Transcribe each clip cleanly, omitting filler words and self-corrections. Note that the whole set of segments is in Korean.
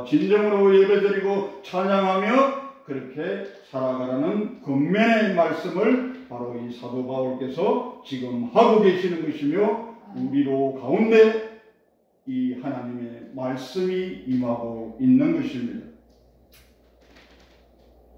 진정으로 예배드리고 찬양하며 그렇게 살아가라는 권면의 말씀을 바로 이 사도 바울께서 지금 하고 계시는 것이며, 우리로 가운데 이 하나님의 말씀이 임하고 있는 것입니다.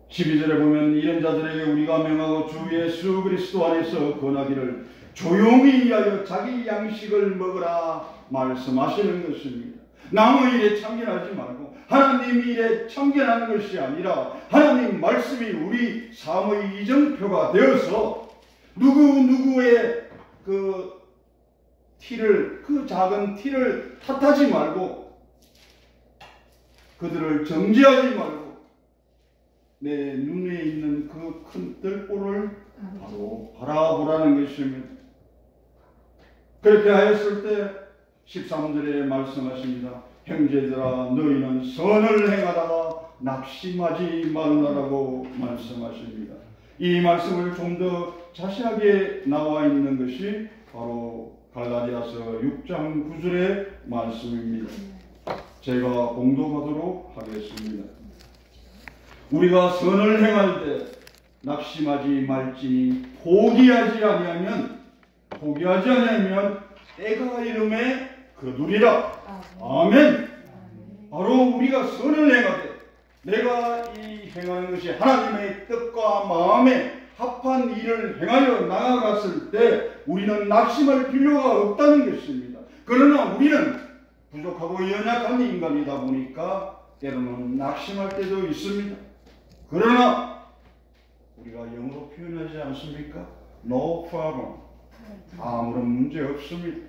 12절에 보면 이런 자들에게 우리가 명하고 주 예수 그리스도 안에서 권하기를 조용히 일하여 자기 양식을 먹으라 말씀하시는 것입니다. 남의 일에 참견하지 말고 하나님 일에 참견하는 것이 아니라 하나님 말씀이 우리 삶의 이정표가 되어서 누구의 그 작은 티를 탓하지 말고 그들을 정죄하지 말고 내 눈에 있는 그 큰 뜰보를 바로 바라보라는 것입니다. 그렇게 하였을 때 13절에 말씀하십니다. 형제들아 너희는 선을 행하다가 낙심하지 말라라고 말씀하십니다. 이 말씀을 좀 더 자세하게 나와 있는 것이 바로 갈라디아서 6장 9절의 말씀입니다. 제가 봉독하도록 하겠습니다. 우리가 선을 행할 때 낙심하지 말지니 포기하지 아니하면 때가 이름에 거두리라. 아멘. 바로 우리가 선을 행하되 내가 이 행하는 것이 하나님의 뜻과 마음에 합한 일을 행하여 나아갔을 때 우리는 낙심할 필요가 없다는 것입니다. 그러나 우리는 부족하고 연약한 인간이다 보니까 때로는 낙심할 때도 있습니다. 그러나 우리가 영어로 표현하지 않습니까? No problem. 아무런 문제 없습니다.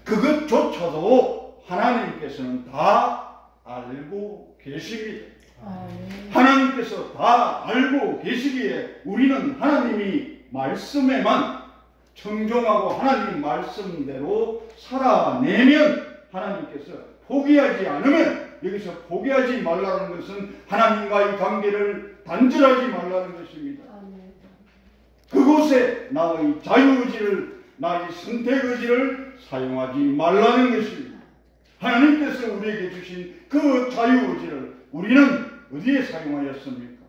그것조차도 하나님께서는 다 알고 계십니다. 하나님께서 다 알고 계시기에 우리는 하나님이 말씀에만 청종하고 하나님 말씀대로 살아내면, 하나님께서 포기하지 않으면, 여기서 포기하지 말라는 것은 하나님과의 관계를 단절하지 말라는 것입니다. 그곳에 나의 자유의지를, 나의 선택의지를 사용하지 말라는 것입니다. 하나님께서 우리에게 주신 그 자유의지를 우리는 어디에 사용하였습니까?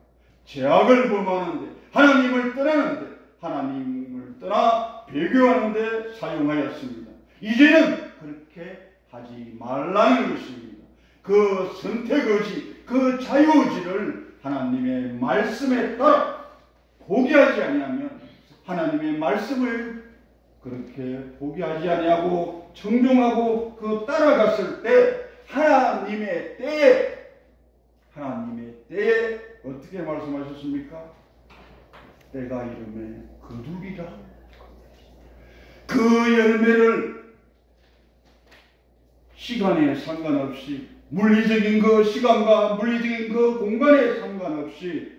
죄악을 범하는데, 하나님을 떠나는데, 하나님을 떠나 배교하는데 사용하였습니다. 이제는 그렇게 하지 말라는 것입니다. 그 선택의지, 그 자유의지를 하나님의 말씀에 따라 포기하지 아니하면, 하나님의 말씀을 그렇게 포기하지 아니하고 청종하고 그 따라갔을 때 하나님의 때에 어떻게 말씀하셨습니까? 때가 이름에 거두리라. 그 열매를 시간에 상관없이, 물리적인 그 시간과 물리적인 그 공간에 상관없이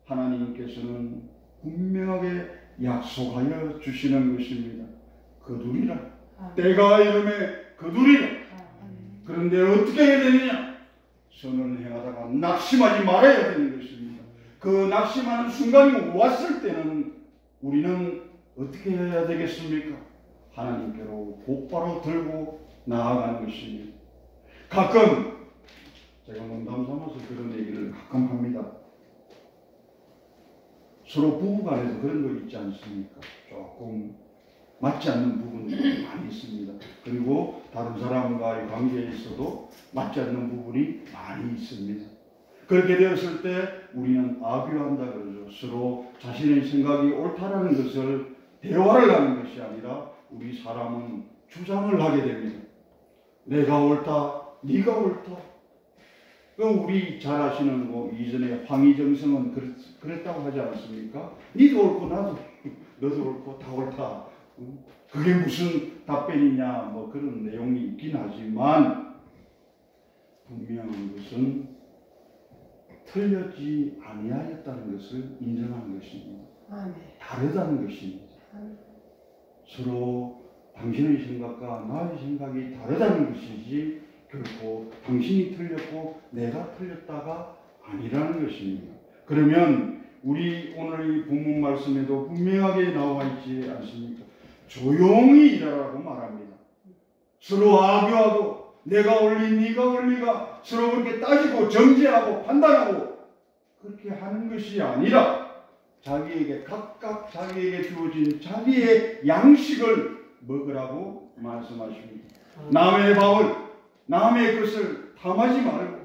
하나님께서는 분명하게 약속하여 주시는 것입니다. 거두리라. 때가 이름에 거두리라. 그런데 어떻게 해야 되느냐? 선을 행하다가 낙심하지 말아야 되는 것입니다. 그 낙심하는 순간이 왔을 때는 우리는 어떻게 해야 되겠습니까? 하나님께로 곧바로 들고 나아가는 것입니다. 가끔 제가 농담 삼아서 그런 얘기를 가끔 합니다. 서로 부부간에도 그런 거 있지 않습니까? 조금 맞지 않는 부분이 많이 있습니다. 그리고 다른 사람과의 관계에 있어도 맞지 않는 부분이 많이 있습니다. 그렇게 되었을 때 우리는 아뷰한다 그러죠. 서로 자신의 생각이 옳다라는 것을 대화를 하는 것이 아니라 우리 사람은 주장을 하게 됩니다. 내가 옳다, 네가 옳다. 우리 잘 아시는 이전에 황희정성은 그랬다고 하지 않습니까? 니도 옳고 너도 옳고 다 옳다. 그게 무슨 답변이냐, 그런 내용이 있긴 하지만 분명한 것은 틀렸지 아니하였다는 것을 인정하는 것입니다. 다르다는 것입니다. 서로 당신의 생각과 나의 생각이 다르다는 것이지 결코 당신이 틀렸고 내가 틀렸다가 아니라는 것입니다. 그러면 우리 오늘 이 본문 말씀에도 분명하게 나와 있지 않습니까? 조용히 일하라고 말합니다. 서로 아교하고 내가 옳리 네가 옳리가 서로 그렇게 따지고 정죄하고 판단하고 그렇게 하는 것이 아니라 자기에게 각각 자기에게 주어진 자기의 양식을 먹으라고 말씀하십니다. 남의 밥을 남의 것을 탐하지 말고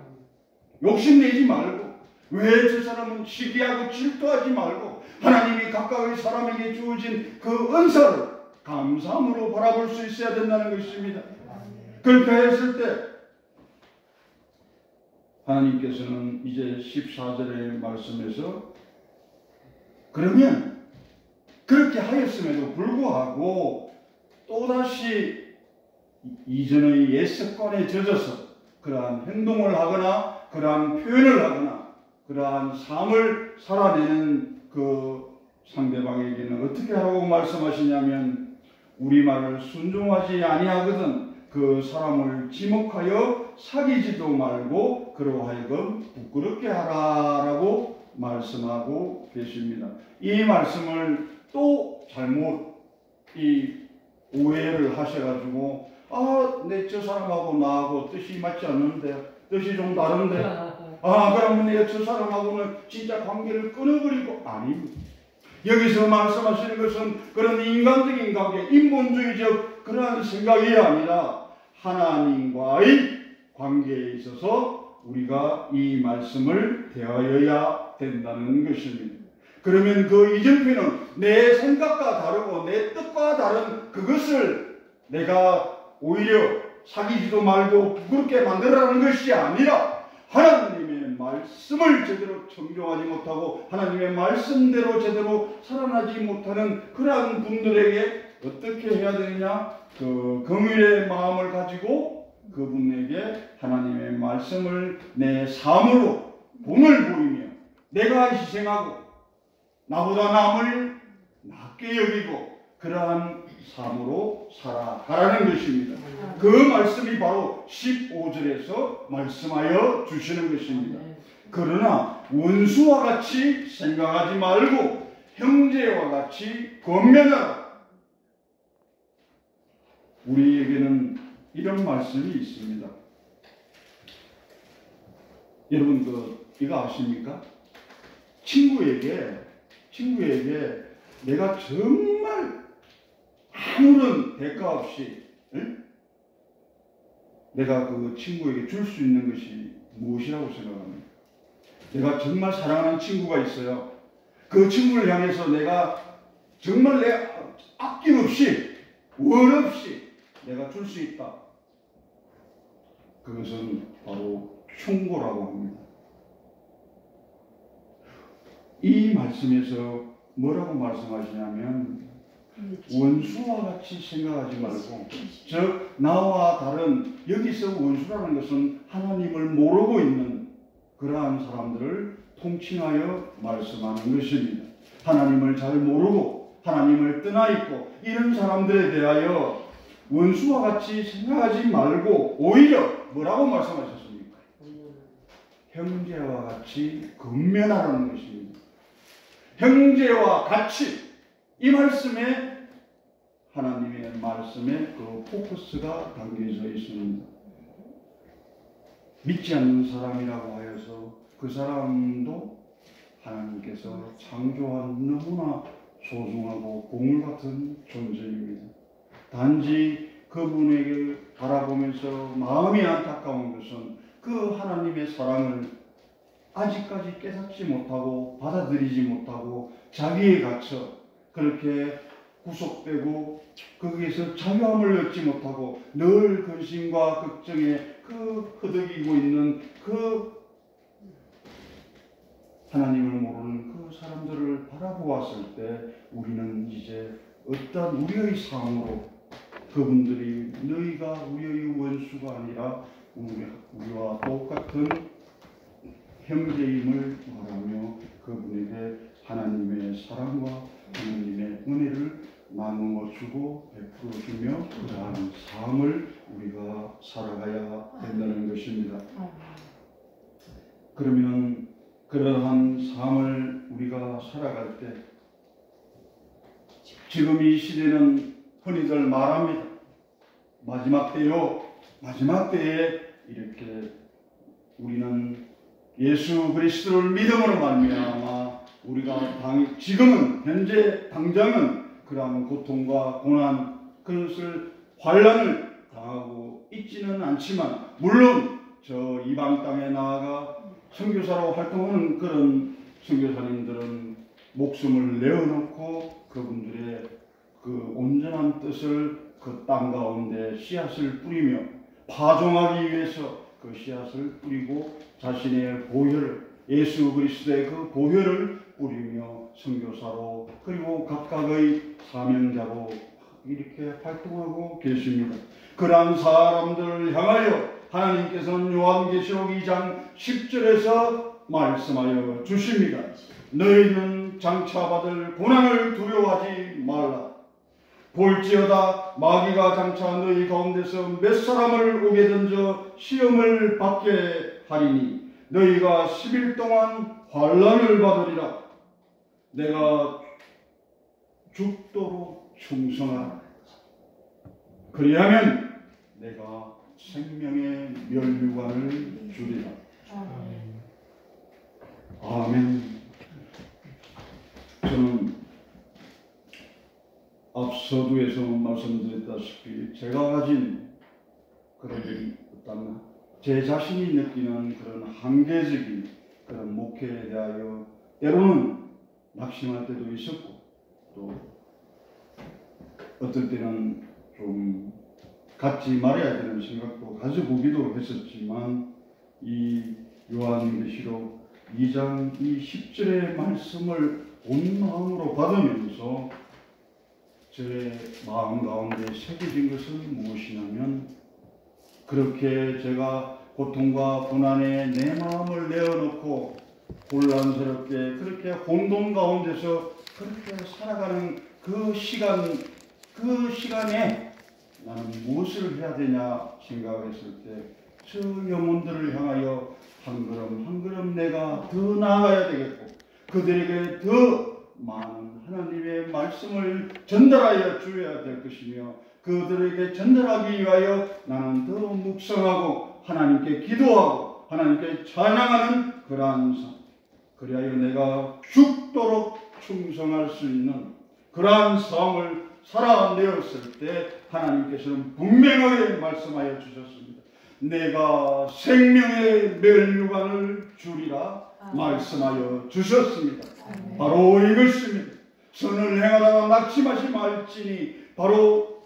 욕심내지 말고 왜 저 사람은 시기하고 질투하지 말고 하나님이 각각의 사람에게 주어진 그 은사를 감사함으로 바라볼 수 있어야 된다는 것입니다. 그렇게 했을 때 하나님께서는 이제 14절의 말씀에서 그러면 그렇게 하였음에도 불구하고 또다시 이전의 옛 습관에 젖어서 그러한 행동을 하거나 그러한 표현을 하거나 그러한 삶을 살아내는 그 상대방에게는 어떻게 하라고 말씀하시냐면 우리 말을 순종하지 아니하거든 그 사람을 지목하여 사귀지도 말고 그로 하여금 부끄럽게 하라라고 말씀하고 계십니다. 이 말씀을 또 잘못 오해를 하셔가지고 내 저 사람하고 나하고 뜻이 맞지 않는데 뜻이 좀 다른데 그러면 내가 저 사람하고는 진짜 관계를 끊어버리고 아닙니다. 여기서 말씀하시는 것은 그런 인간적인 관계, 인본주의적 그러한 생각이 아니라 하나님과의 관계에 있어서 우리가 이 말씀을 대하여야 된다는 것입니다. 그러면 그 이정표는 내 생각과 다르고 내 뜻과 다른 그것을 내가 오히려 사귀지도 말고 부끄럽게 만들어라는 것이 아니라 하나님의 말씀을 제대로 청종하지 못하고 하나님의 말씀대로 제대로 살아나지 못하는 그러한 분들에게 어떻게 해야 되느냐? 그 긍휼의 마음을 가지고 그분에게 하나님의 말씀을 내 삶으로 본을 보이며 내가 희생하고 나보다 남을 낮게 여기고 그러한 삶으로 살아가라는 것입니다. 그 말씀이 바로 15절에서 말씀하여 주시는 것입니다. 그러나 원수와 같이 생각하지 말고 형제와 같이 권면하라. 우리에게는 이런 말씀이 있습니다. 여러분 이거 아십니까? 친구에게 내가 정말 아무런 대가 없이 내가 그 친구에게 줄 수 있는 것이 무엇이라고 생각합니까? 내가 정말 사랑하는 친구가 있어요. 그 친구를 향해서 내가 정말 내 아낌없이 원 없이 내가 줄 수 있다. 그것은 바로 충고라고 합니다. 이 말씀에서 뭐라고 말씀하시냐면 원수와 같이 생각하지 말고 즉 나와 다른 여기서 원수라는 것은 하나님을 모르고 있는 그러한 사람들을 통칭하여 말씀하는 것입니다. 하나님을 잘 모르고 하나님을 떠나 있고 이런 사람들에 대하여 원수와 같이 생각하지 말고 오히려 뭐라고 말씀하셨습니까? 형제와 같이 권면하라는 것입니다. 형제와 같이 이 말씀에 하나님의 말씀에 그 포커스가 담겨져 있습니다. 믿지 않는 사람이라고 하여서 그 사람도 하나님께서 창조한 너무나 소중하고 보물 같은 존재입니다. 단지 그분에게 바라보면서 마음이 안타까운 것은 그 하나님의 사랑을 아직까지 깨닫지 못하고 받아들이지 못하고 자기에 갇혀 그렇게 구속되고 거기에서 자유함을 얻지 못하고 늘 근심과 걱정에 그 허덕이고 있는 그 하나님을 모르는 그 사람들을 바라보았을 때 우리는 이제 어떤 우리의 삶으로 그분들이 너희가 우리의 원수가 아니라 우리와 똑같은 형제임을 말하며 그분에게 하나님의 사랑과 하나님의 은혜를 나누어 주고 베풀어 주며 그러한 삶을 우리가 살아가야 된다는 것입니다. 그러면 그러한 삶을 우리가 살아갈 때 지금 이 시대는 흔히들 말합니다. 마지막 때요. 마지막 때에 이렇게 우리는 예수 그리스도를 믿음으로 말미암아 우리가 지금은 현재 당장은 그러한 고통과 고난 그것을 환난을 당하고 있지는 않지만 물론 저 이방 땅에 나아가 선교사로 활동하는 그런 선교사님들은 목숨을 내어놓고 그분들의 그 온전한 뜻을 그 땅 가운데 씨앗을 뿌리며 파종하기 위해서 그 씨앗을 뿌리고 자신의 보혈을 예수 그리스도의 그 보혈을 뿌리며 선교사로 그리고 각각의 사명자로 이렇게 활동하고 계십니다. 그러한 사람들을 향하여 하나님께서는 요한계시록 2장 10절에서 말씀하여 주십니다. 너희는 장차 받을 고난을 두려워하지 말라. 볼지어다 마귀가 장차 너희 가운데서 몇 사람을 오게 던져 시험을 받게 하리니 너희가 10일 동안 환난을 받으리라. 내가 죽도록 충성하라. 그리하면 내가 생명의 면류관을 주리라. 아멘. 저는 앞서두에서 말씀드렸다시피 제가 가진 그런 어떤 제 자신이 느끼는 그런 한계적인 그런 목회에 대하여 때로는 낙심할 때도 있었고 또 어떨 때는 좀 갖지 말아야 되는 생각도 가져보기도 했었지만 이 요한계시록 2장 이 10절의 말씀을 온 마음으로 받으면서 제 마음 가운데 새겨진 것은 무엇이냐면 그렇게 제가 고통과 고난에 내 마음을 내어놓고 혼란스럽게 그렇게 혼돈 가운데서 그렇게 살아가는 그 시간에 나는 무엇을 해야 되냐 생각했을 때 저 영혼들을 향하여 한 걸음 한 걸음 내가 더 나아가야 되겠고 그들에게 더 많은 하나님의 말씀을 전달하여 주어야 될 것이며 그들에게 전달하기 위하여 나는 더 묵상하고 하나님께 기도하고 하나님께 찬양하는 그러한 삶 그리하여 내가 죽도록 충성할 수 있는 그러한 삶을 살아내었을 때 하나님께서는 분명하게 말씀하여 주셨습니다. 내가 생명의 면류관을 주리라 말씀하여 주셨습니다. 바로 이것입니다. 선을 행하다가 낙심하지 말지니 바로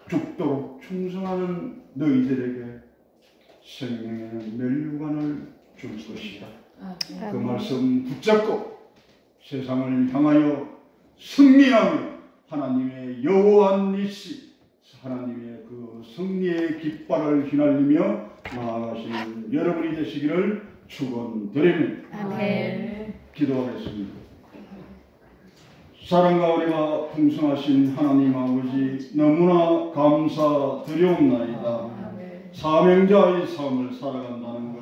죽도록 충성하는 너희들에게 생명의 면류관을 줄 것이다. 그 말씀 붙잡고 세상을 향하여 승리하며 하나님의 여호와한 니시 하나님의 그 승리의 깃발을 휘날리며 나아가시는 여러분이 되시기를 축원드립니다. 아멘. 기도하겠습니다. 사랑과 은혜가 풍성하신 하나님 아버지 너무나 감사드리옵나이다. 사명자의 삶을 살아간다는 것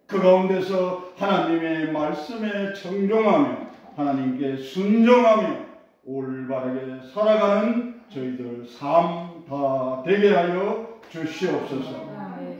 그 가운데서 하나님의 말씀에 청종하며 하나님께 순종하며 올바르게 살아가는 저희들 삶 다 되게 하여 주시옵소서.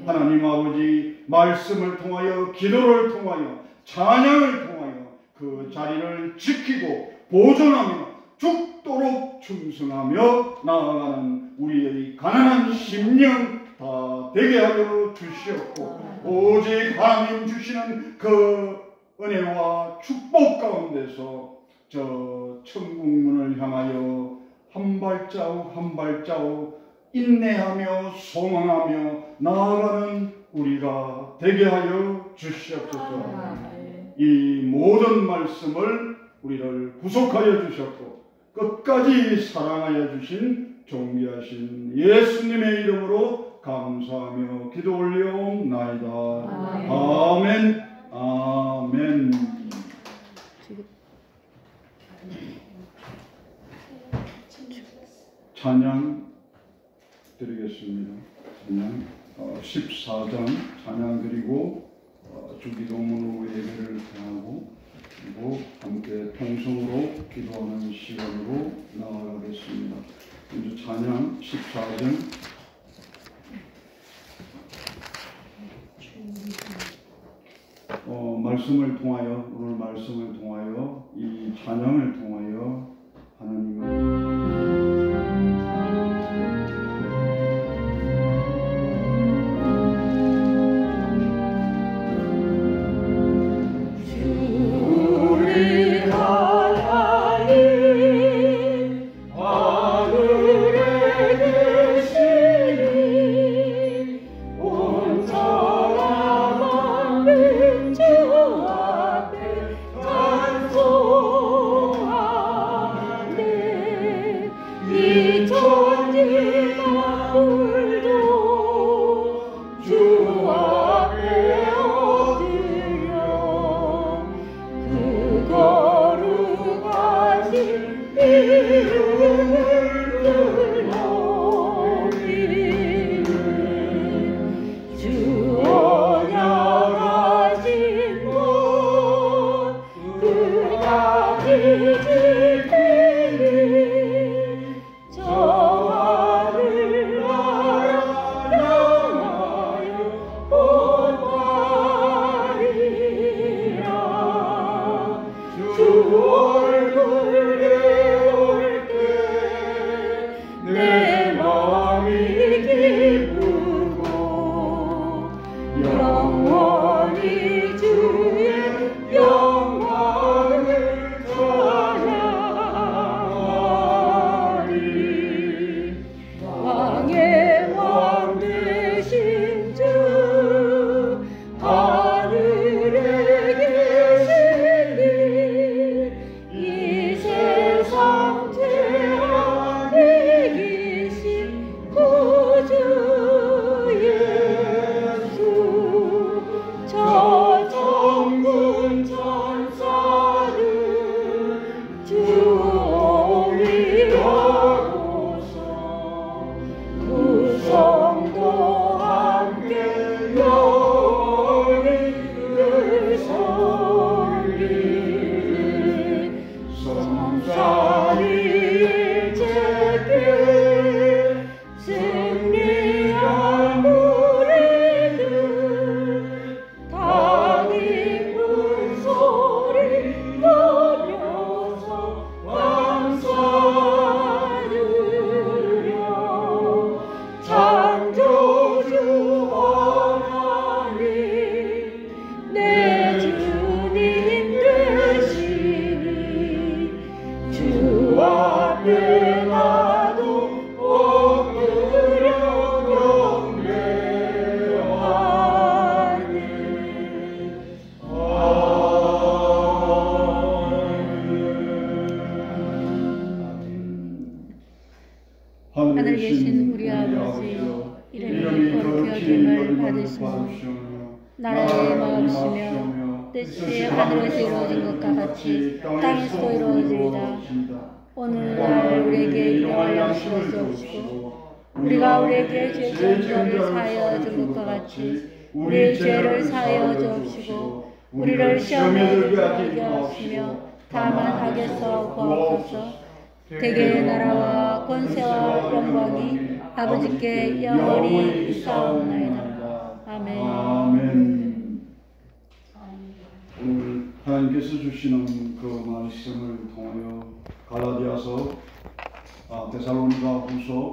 하나님 아버지 말씀을 통하여 기도를 통하여 찬양을 통하여 그 자리를 지키고 보존하며 죽도록 충성하며 나아가는 우리의 가난한 심령 다 되게 하여 주시옵고 오직 하나님 주시는 그 은혜와 축복 가운데서 저 천국문을 향하여 한 발자국 한 발자국 인내하며 소망하며 나아가는 우리가 되게 하여 주시옵소서. 이 모든 말씀을 우리를 구속하여 주셨고 끝까지 사랑하여 주신 존귀하신 예수님의 이름으로 감사하며 기도 올려옵나이다. 아멘. 아멘. 찬양 드리겠습니다. 찬양 14장 찬양 드리고 주기도문으로 예배를 하고 그리고 함께 통성으로 기도하는 시간으로 나아가겠습니다. 이제 찬양 14장 말씀을 통하여, 오늘 말씀을 통하여, 이 찬양을 통하여 하나님을 하늘 계신 우리 아버지, 이름이 거룩히 여김을 받으시며 나라의 마옵시며 뜻이 하늘에서 이루어진 것과 같이 땅에서도 이루어지리이다. 오늘날 우리에게 일용할 양식을 주옵시고 우리가 우리에게 죄 지은 자를 사하여 준 것과 같이 우리의 죄를 사하여 주옵시고 우리를 시험에 들게 하지 마옵시며 다만 악에서 구하옵소서. 대개의 나라와 권세와 영광이 아버지께 영원히 있사옵나이다. 아멘. 아멘. 오늘 하나님께서 주시는 그 말씀을 통하여 갈라디아서, 데살로니가 후서